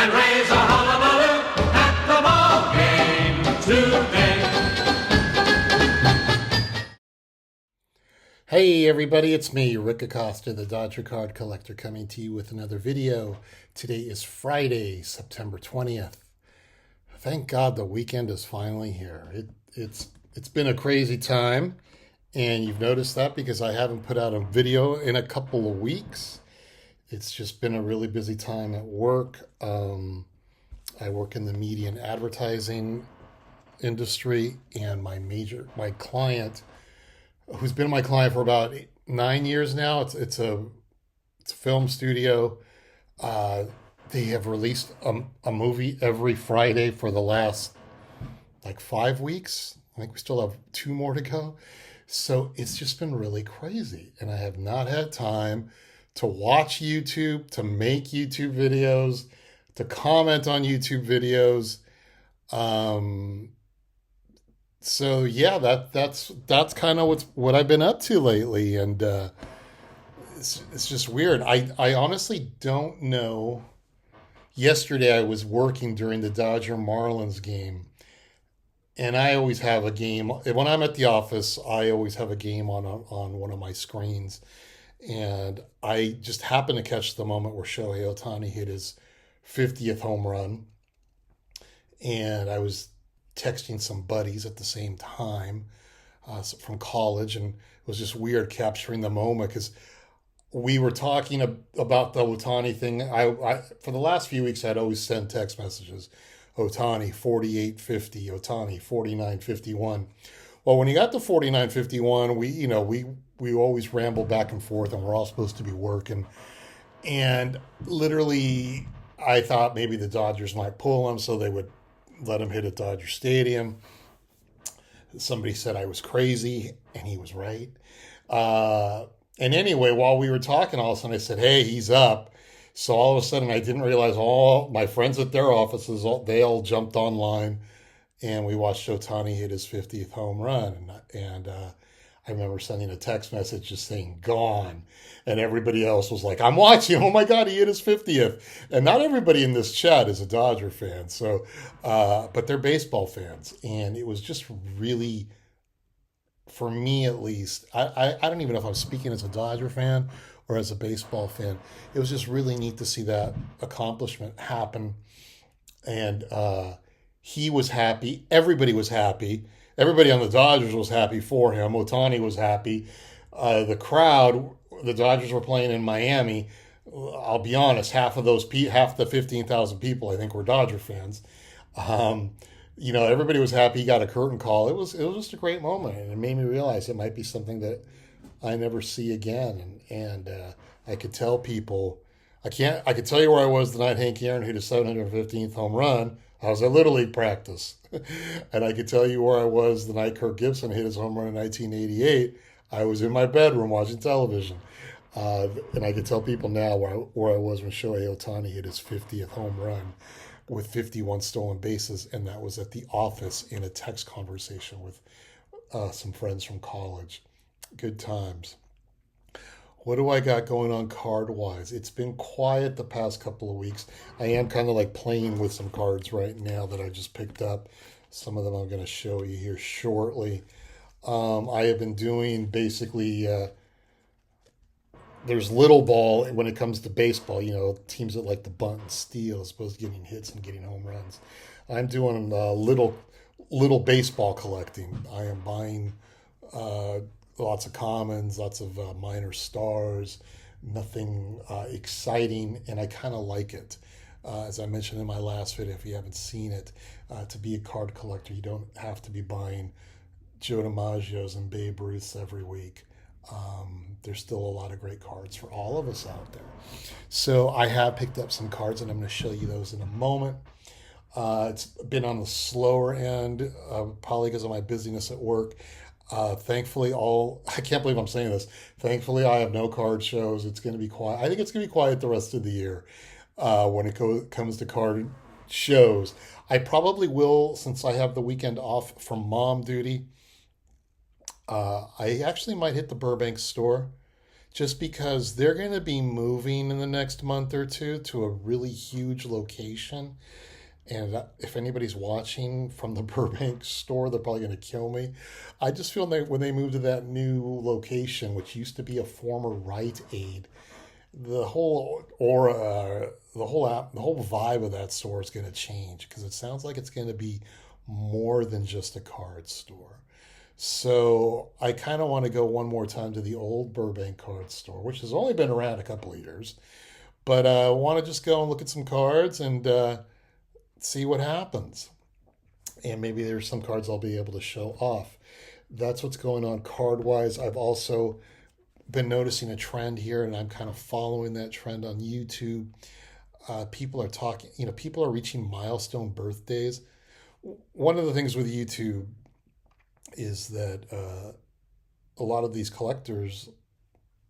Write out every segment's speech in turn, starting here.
and raise a hullabaloo at the ball game today. Hey everybody, it's me, Rick Acosta, the Dodger Card Collector, coming to you with another video. Today is Friday, September 20th. Thank God the weekend is finally here. It's been a crazy time, and you've noticed that because I haven't put out a video in a couple of weeks. It's just been a really busy time at work. I work in the media and advertising industry, and my client, who's been my client for about 9 years now. It's a film studio. They have released a movie every Friday for the last 5 weeks. I think we still have 2 more to go. So it's just been really crazy, and I have not had time to watch YouTube, to make YouTube videos, to comment on YouTube videos. So yeah, that's kind of what I've been up to lately, and it's just weird. I honestly don't know. Yesterday I was working during the Dodger Marlins game, and I always have a game when I'm at the office. I always have a game on one of my screens, and I just happened to catch the moment where Shohei Ohtani hit his 50th home run, and I was texting some buddies at the same time from college, and it was just weird capturing the moment because we were talking about the Ohtani thing. I for the last few weeks I'd always send text messages. Ohtani 48-50, Ohtani 49-51. Well, when he got to 49-51, we always ramble back and forth, and we're all supposed to be working. And literally, I thought maybe the Dodgers might pull him, so they would let him hit at Dodger Stadium. Somebody said I was crazy, and he was right. And anyway, while we were talking, all of a sudden I said, hey, he's up. So all of a sudden I didn't realize all my friends at their offices, they all jumped online, and we watched Ohtani hit his 50th home run. And I remember sending a text message just saying, gone. And everybody else was like, I'm watching. Oh my God, he hit his 50th. And not everybody in this chat is a Dodger fan. So, but they're baseball fans. And it was just really, for me at least, I don't even know if I'm speaking as a Dodger fan or as a baseball fan. It was just really neat to see that accomplishment happen. And he was happy. Everybody was happy. Everybody on the Dodgers was happy for him. Ohtani was happy. The crowd, the Dodgers were playing in Miami. I'll be honest, half the 15,000 people I think were Dodger fans. Everybody was happy. He got a curtain call. It was just a great moment, and it made me realize it might be something that I never see again. And I could tell people, I could tell you where I was the night Hank Aaron hit his 715th home run. I was at Little League practice. And I could tell you where I was the night Kirk Gibson hit his home run in 1988. I was in my bedroom watching television. And I could tell people now where I was when Shohei Ohtani hit his 50th home run with 51 stolen bases. And that was at the office in a text conversation with some friends from college. Good times. What do I got going on card-wise? It's been quiet the past couple of weeks. I am kind of playing with some cards right now that I just picked up. Some of them I'm going to show you here shortly. I have been doing basically, there's little ball when it comes to baseball. Teams that like to bunt and steal as opposed to getting hits and getting home runs. I'm doing little baseball collecting. I am buying lots of commons, lots of minor stars, nothing exciting, and I kind of like it. As I mentioned in my last video, if you haven't seen it, to be a card collector, you don't have to be buying Joe DiMaggio's and Babe Ruth's every week. There's still a lot of great cards for all of us out there. So I have picked up some cards, and I'm going to show you those in a moment. It's been on the slower end, probably because of my busyness at work. Thankfully, I can't believe I'm saying this. Thankfully, I have no card shows. It's going to be quiet. I think it's going to be quiet the rest of the year when it comes to card shows. I probably will, since I have the weekend off from mom duty. I actually might hit the Burbank store just because they're going to be moving in the next month or two to a really huge location. And if anybody's watching from the Burbank store, they're probably going to kill me. I just feel like when they move to that new location, which used to be a former Rite Aid, the whole aura, the whole vibe of that store is going to change because it sounds like it's going to be more than just a card store. So I kind of want to go one more time to the old Burbank card store, which has only been around a couple of years, but I want to just go and look at some cards and see what happens. And maybe there's some cards I'll be able to show off. That's what's going on card wise. I've also been noticing a trend here, and I'm kind of following that trend on YouTube. People are talking, people are reaching milestone birthdays. One of the things with YouTube is that a lot of these collectors,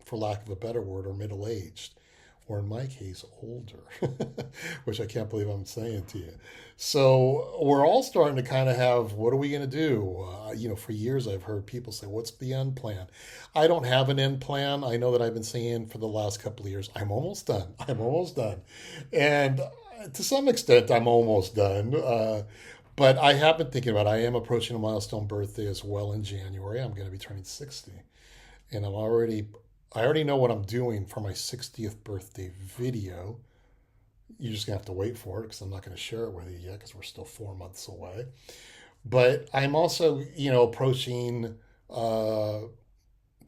for lack of a better word, are middle aged, or in my case, older, which I can't believe I'm saying to you. So we're all starting to kind of have, what are we going to do? For years I've heard people say, what's the end plan? I don't have an end plan. I know that I've been saying for the last couple of years, I'm almost done. I'm almost done. And to some extent, I'm almost done. But I have been thinking about it. I am approaching a milestone birthday as well in January. I'm going to be turning 60. And I already know what I'm doing for my 60th birthday video. You're just going to have to wait for it because I'm not going to share it with you yet because we're still 4 months away. But I'm also, approaching the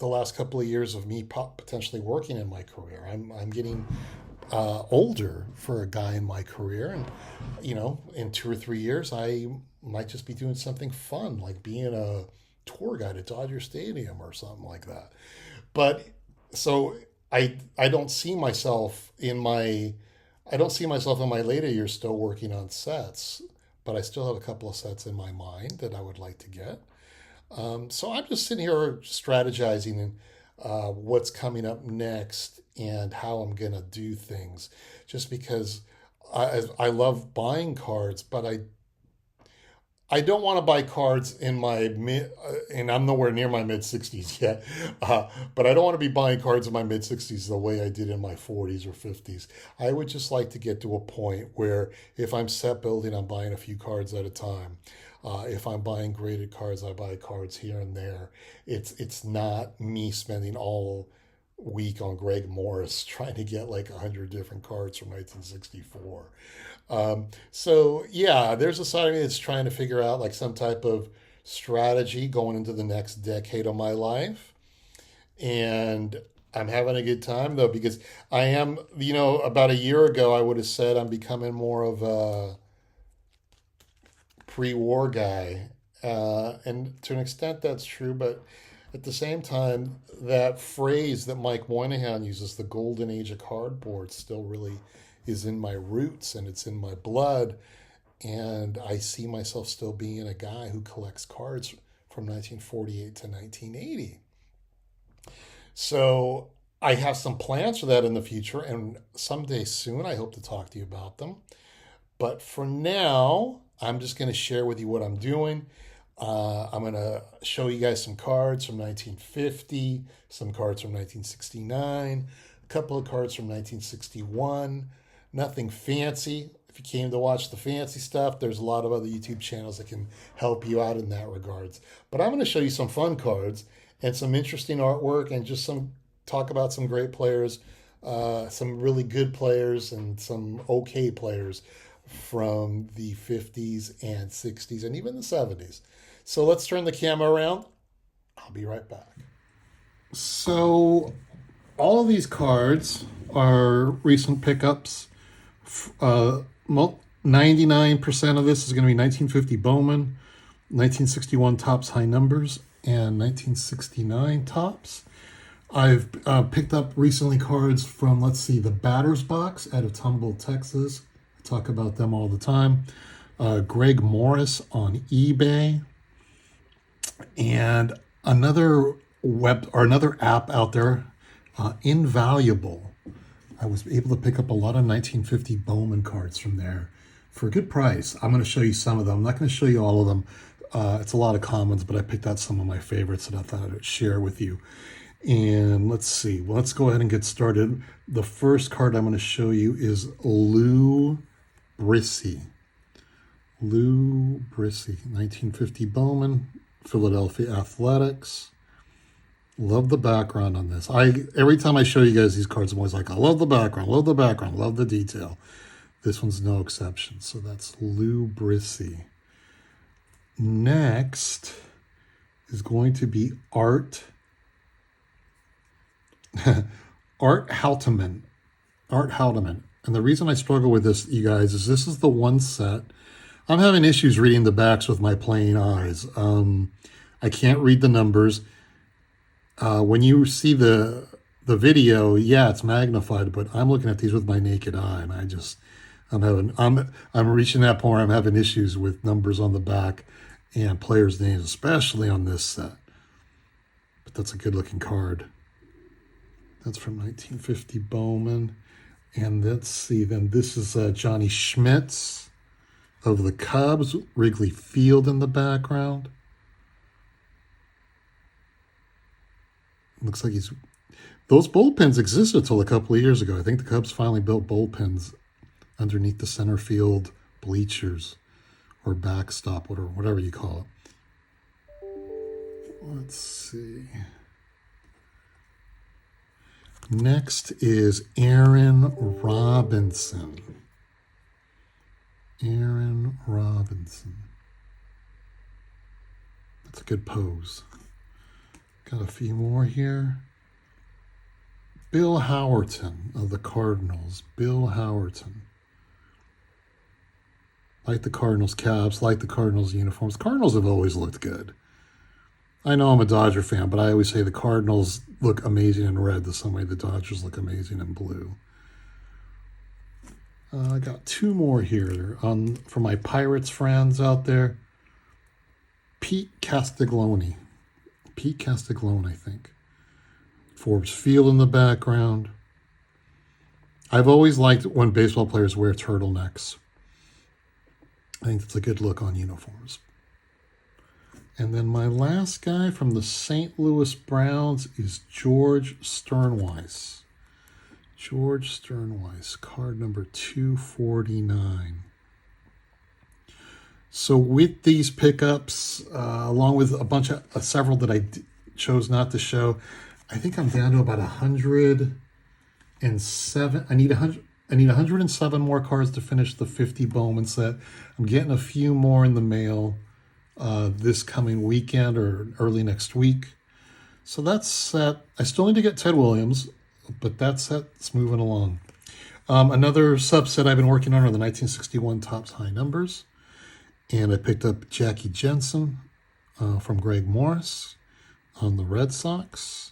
last couple of years of me potentially working in my career. I'm getting older for a guy in my career. And, in 2 or 3 years, I might just be doing something fun, like being a tour guide at Dodger Stadium or something like that. But so I don't see myself in my later years still working on sets, but I still have a couple of sets in my mind that I would like to get. So I'm just sitting here strategizing what's coming up next and how I'm gonna do things. Just because I love buying cards, but I don't want to buy cards in my and I'm nowhere near my mid 60s yet, but I don't want to be buying cards in my mid 60s the way I did in my 40s or 50s. I would just like to get to a point where if I'm set building, I'm buying a few cards at a time. If I'm buying graded cards, I buy cards here and there. It's not me spending all week on Greg Morris trying to get like 100 different cards from 1964. So yeah, there's a side of me that's trying to figure out like some type of strategy going into the next decade of my life. And I'm having a good time though, because I am, about a year ago, I would have said I'm becoming more of a pre-war guy. And to an extent that's true, but at the same time, that phrase that Mike Moynihan uses, the golden age of cardboard, still really is in my roots and it's in my blood. And I see myself still being a guy who collects cards from 1948 to 1980. So I have some plans for that in the future, and someday soon I hope to talk to you about them. But for now, I'm just going to share with you what I'm doing. I'm going to show you guys some cards from 1950, some cards from 1969, a couple of cards from 1961. Nothing fancy. If you came to watch the fancy stuff, there's a lot of other YouTube channels that can help you out in that regards. But I'm going to show you some fun cards and some interesting artwork and just talk about some great players, some really good players and some okay players from the 50s and 60s and even the 70s. So let's turn the camera around. I'll be right back. So all of these cards are recent pickups. 99% of this is going to be 1950 Bowman, 1961 Topps High Numbers, and 1969 Topps. I've picked up recently cards from, the Batter's Box out of Tumble, Texas. I talk about them all the time. Greg Morris on eBay. And another app out there, Invaluable. I was able to pick up a lot of 1950 Bowman cards from there for a good price. I'm going to show you some of them. I'm not going to show you all of them. It's a lot of commons, but I picked out some of my favorites that I thought I'd share with you. And let's see. Well, let's go ahead and get started. The first card I'm going to show you is Lou Brissy. Lou Brissy, 1950 Bowman, Philadelphia Athletics. Love the background on this. Every time I show you guys these cards, I'm always like, I love the background, love the background, love the detail. This one's no exception. So that's Lou Brissy. Next is going to be Art Halteman. Art Halteman. And the reason I struggle with this, you guys, is this is the one set. I'm having issues reading the backs with my playing eyes. I can't read the numbers. When you see the video, yeah, it's magnified, but I'm looking at these with my naked eye, and I'm reaching that point where I'm having issues with numbers on the back and players' names, especially on this set. But that's a good looking card. That's from 1950 Bowman. And let's see, then this is Johnny Schmitz of the Cubs, Wrigley Field in the background. Looks like those bullpens existed until a couple of years ago. I think the Cubs finally built bullpens underneath the center field bleachers or backstop, whatever you call it. Let's see. Next is Aaron Robinson. Aaron Robinson. That's a good pose. Got a few more here. Bill Howerton of the Cardinals. Bill Howerton. Like the Cardinals caps, like the Cardinals uniforms. Cardinals have always looked good. I know I'm a Dodger fan, but I always say the Cardinals look amazing in red the same way the Dodgers look amazing in blue. I got two more here for my Pirates friends out there. Pete Castiglione. Pete Castiglione, I think. Forbes Field in the background. I've always liked when baseball players wear turtlenecks. I think that's a good look on uniforms. And then my last guy from the St. Louis Browns is George Sternweiss. George Sternweiss, card number 249. So with these pickups, along with a bunch of several that I chose not to show, I think I'm down to about 107. I need 107 more cards to finish the 50 Bowman set. I'm getting a few more in the mail this coming weekend or early next week. So that's set. I still need to get Ted Williams, but that set's moving along. Another subset I've been working on are the 1961 Topps High Numbers. And I picked up Jackie Jensen from Greg Morris on the Red Sox.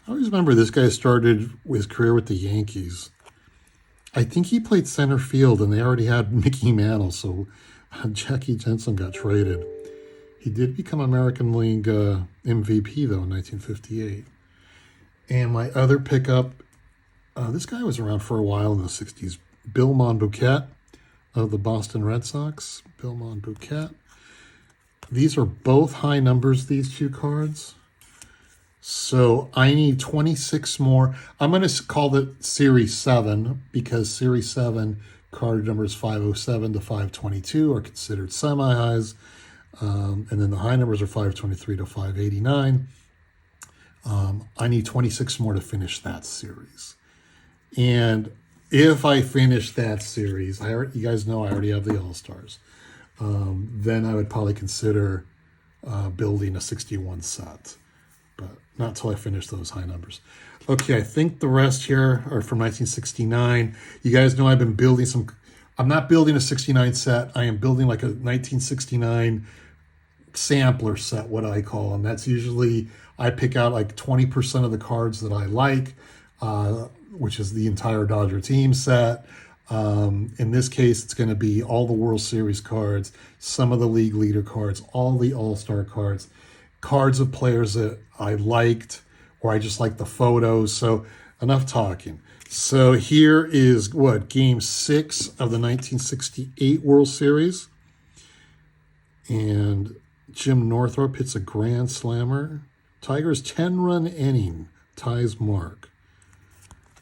I always remember this guy started his career with the Yankees. I think he played center field, and they already had Mickey Mantle, so Jackie Jensen got traded. He did become American League MVP, though, in 1958. And my other pickup, this guy was around for a while in the 60s, Bill Monbouquet of the Boston Red Sox. Bill Monbouquet. These are both high numbers, these two cards. So I need 26 more. I'm going to call it Series 7 because Series 7 card numbers 507 to 522 are considered semi-highs. And then the high numbers are 523 to 589. I need 26 more to finish that series. And if I finish that series, you guys know I already have the All-Stars. Then I would probably consider building a 61 set. But not until I finish those high numbers. Okay, I think the rest here are from 1969. You guys know I've been building I'm not building a 69 set. I am building like a 1969 sampler set, what I call them. That's usually, I pick out like 20% of the cards that I like, which is the entire Dodger team set. In this case, it's going to be all the World Series cards, some of the league leader cards, all the All-Star cards, cards of players that I liked, or I just like the photos. So enough talking. So here is game 6 of the 1968 World Series. And Jim Northrup hits a grand slammer Tigers' 10-run inning ties mark.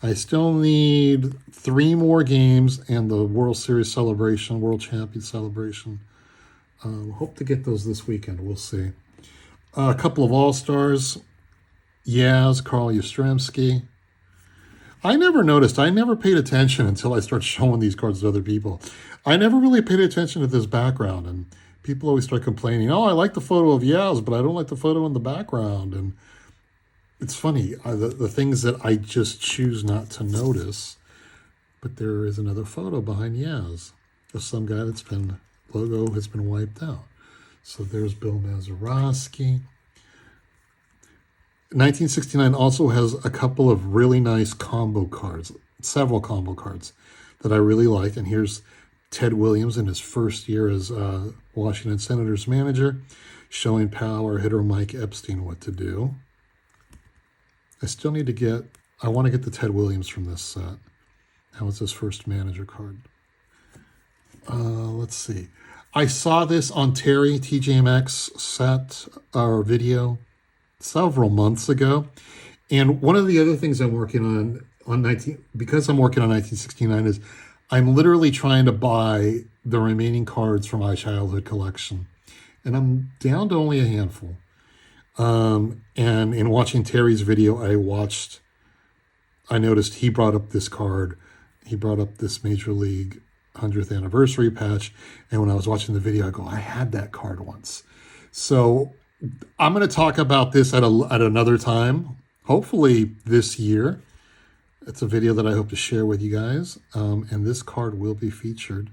I still need 3 more games and the World Series celebration, World Champion celebration. Hope to get those this weekend. We'll see. A couple of All-Stars. Yaz, Carl Yastrzemski. I never noticed. I never paid attention until I started showing these cards to other people. I never really paid attention to this background, and people always start complaining, oh, I like the photo of Yaz, but I don't like the photo in the background. And it's funny, the things that I just choose not to notice, but there is another photo behind Yaz of some guy that's been, logo has been wiped out. So there's Bill Mazeroski. 1969 also has a couple of really nice combo cards, several combo cards that I really like. And here's Ted Williams in his first year as Washington Senators manager, showing power hitter Mike Epstein what to do. I want to get the Ted Williams from this set. That was his first manager card. Let's see. I saw this on Terry TJMX set or video several months ago. And one of the other things I'm working because I'm working on 1969 is I'm literally trying to buy the remaining cards from my childhood collection. And I'm down to only a handful. And in watching Terry's video, I noticed he brought up this card. He brought up this Major League 100th anniversary patch. And when I was watching the video, I go, I had that card once. So I'm going to talk about this at another time, hopefully this year. It's a video that I hope to share with you guys. And this card will be featured.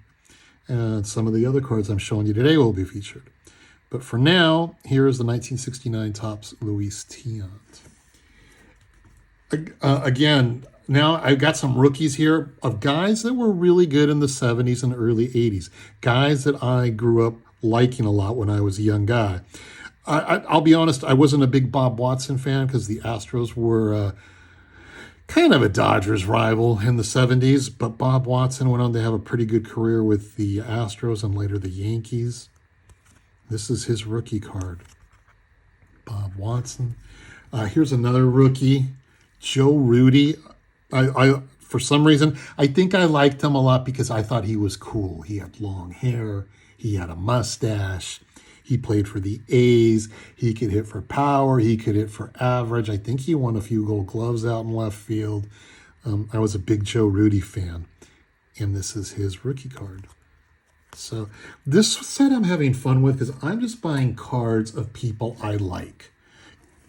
And some of the other cards I'm showing you today will be featured. But for now, here is the 1969 Topps Luis Tiant. Again, now I've got some rookies here of guys that were really good in the 70s and early 80s. Guys that I grew up liking a lot when I was a young guy. I'll be honest, I wasn't a big Bob Watson fan because the Astros were kind of a Dodgers rival in the 70s. But Bob Watson went on to have a pretty good career with the Astros and later the Yankees. This is his rookie card. Bob Watson. Here's another rookie, Joe Rudy. I for some reason, I think I liked him a lot because I thought he was cool. He had long hair. He had a mustache. He played for the A's. He could hit for power. He could hit for average. I think he won a few Gold Gloves out in left field. I was a big Joe Rudy fan. And this is his rookie card. So this set I'm having fun with because I'm just buying cards of people I like.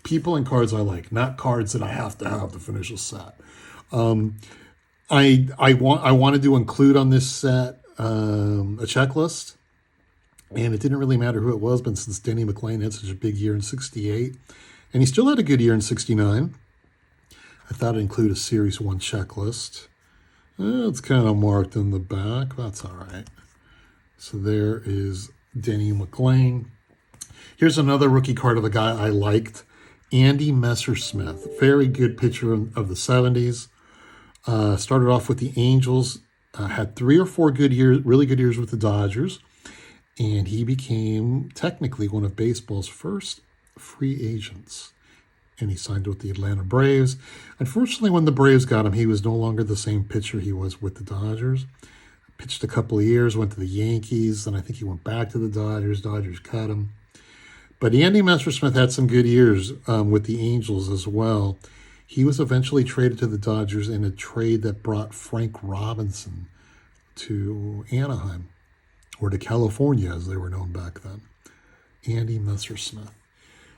People and cards I like, not cards that I have to finish a set. I wanted to include on this set a checklist. And it didn't really matter who it was, but since Denny McLain had such a big year in 68, and he still had a good year in 69, I thought I'd include a Series 1 checklist. It's kind of marked in the back. That's all right. So there is Denny McLain. Here's another rookie card of a guy I liked, Andy Messersmith. Very good pitcher of the 70s. Started off with the Angels, had 3 or 4 good years, really good years with the Dodgers. And he became technically one of baseball's first free agents. And he signed with the Atlanta Braves. Unfortunately, when the Braves got him, he was no longer the same pitcher he was with the Dodgers. Pitched a couple of years, went to the Yankees, and I think he went back to the Dodgers. Dodgers cut him. But Andy Messersmith had some good years with the Angels as well. He was eventually traded to the Dodgers in a trade that brought Frank Robinson to Anaheim. Or to California, as they were known back then. Andy Messersmith.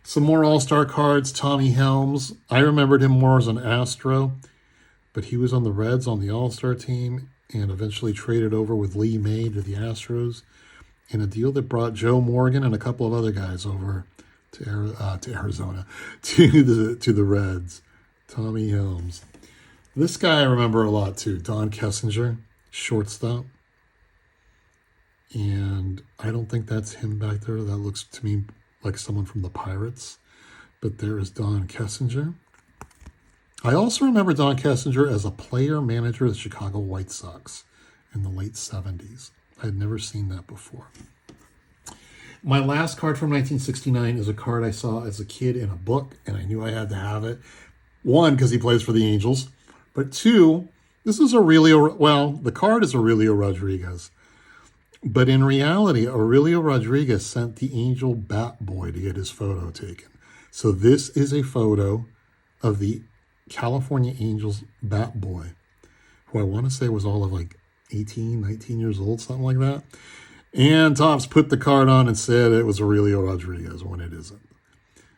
Some more All-Star cards. Tommy Helms. I remembered him more as an Astro, but he was on the Reds on the All-Star team and eventually traded over with Lee May to the Astros in a deal that brought Joe Morgan and a couple of other guys over to Arizona, to the Reds. Tommy Helms. This guy I remember a lot too. Don Kessinger, shortstop. And I don't think that's him back there. That looks to me like someone from the Pirates. But there is Don Kessinger. I also remember Don Kessinger as a player manager of the Chicago White Sox in the late 70s. I had never seen that before. My last card from 1969 is a card I saw as a kid in a book, and I knew I had to have it. One, because he plays for the Angels, but two, this is Aurelio. Well, the card is Aurelio Rodriguez, but in reality, Aurelio Rodriguez sent the Angel Bat Boy to get his photo taken. So this is a photo of the California Angels Bat Boy, who I want to say was all of like 18, 19 years old, something like that. And Topps put the card on and said it was Aurelio Rodriguez when it isn't.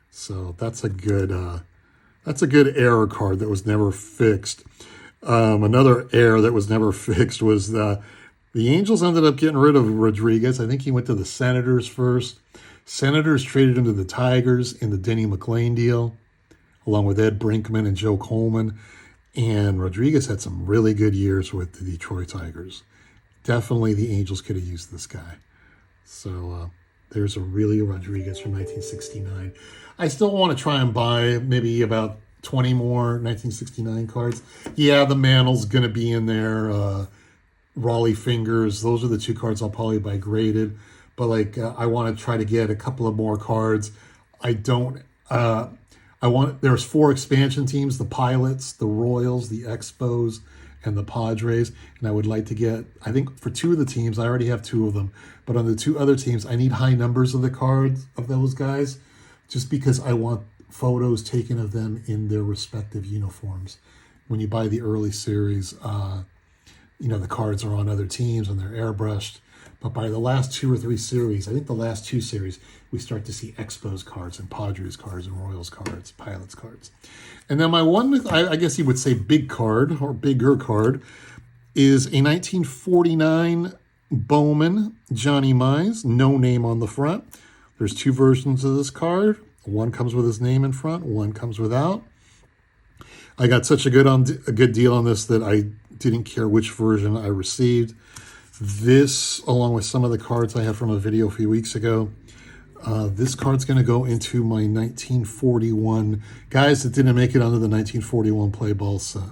So that's a good error card that was never fixed. Another error that was never fixed was the Angels ended up getting rid of Rodriguez. I think he went to the Senators first. Senators traded him to the Tigers in the Denny McLain deal, along with Ed Brinkman and Joe Coleman. And Rodriguez had some really good years with the Detroit Tigers. Definitely the Angels could have used this guy. So there's Aurelio Rodriguez from 1969. I still want to try and buy maybe about 20 more 1969 cards. Yeah, the Mantle's going to be in there. Raleigh Fingers. Those are the two cards I'll probably buy graded. But like, I want to try to get a couple of more cards. There's 4 expansion teams, the Pilots, the Royals, the Expos, and the Padres. And I would like to get, I think for 2 of the teams, I already have 2 of them. But on the 2 other teams, I need high numbers of the cards of those guys, just because I want photos taken of them in their respective uniforms. When you buy the early series, the cards are on other teams and they're airbrushed. But by the last 2 or 3 series, I think the last 2 series, we start to see Expos cards and Padres cards and Royals cards, Pilots cards. And then my one, I guess you would say big card or bigger card, is a 1949 Bowman Johnny Mize, no name on the front. There's 2 versions of this card. One comes with his name in front, one comes without. I got such a good deal on this that I didn't care which version I received. This, along with some of the cards I had from a video a few weeks ago, this card's going to go into my 1941 guys that didn't make it onto the 1941 play ball set.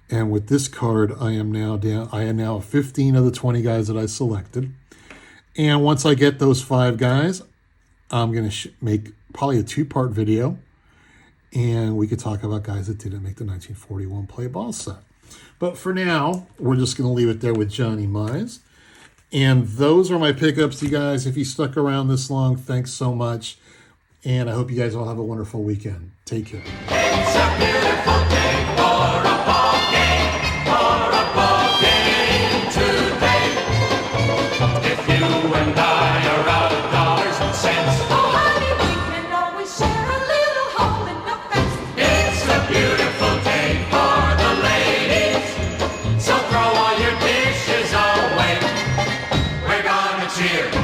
And with this card, I am now 15 of the 20 guys that I selected. And once I get those 5 guys, I'm going to make probably a 2-part video, and we could talk about guys that didn't make the 1941 play ball set. But for now, we're just going to leave it there with Johnny Mize. And those are my pickups, you guys. If you stuck around this long, thanks so much. And I hope you guys all have a wonderful weekend. Take care. It's a beautiful day for a ball game, today. If you and I are out of dollars and cents, Oh, honey, we can always share a little hole in the fence. it's a beautiful day for the ladies. So throw all your dishes away. We're gonna cheer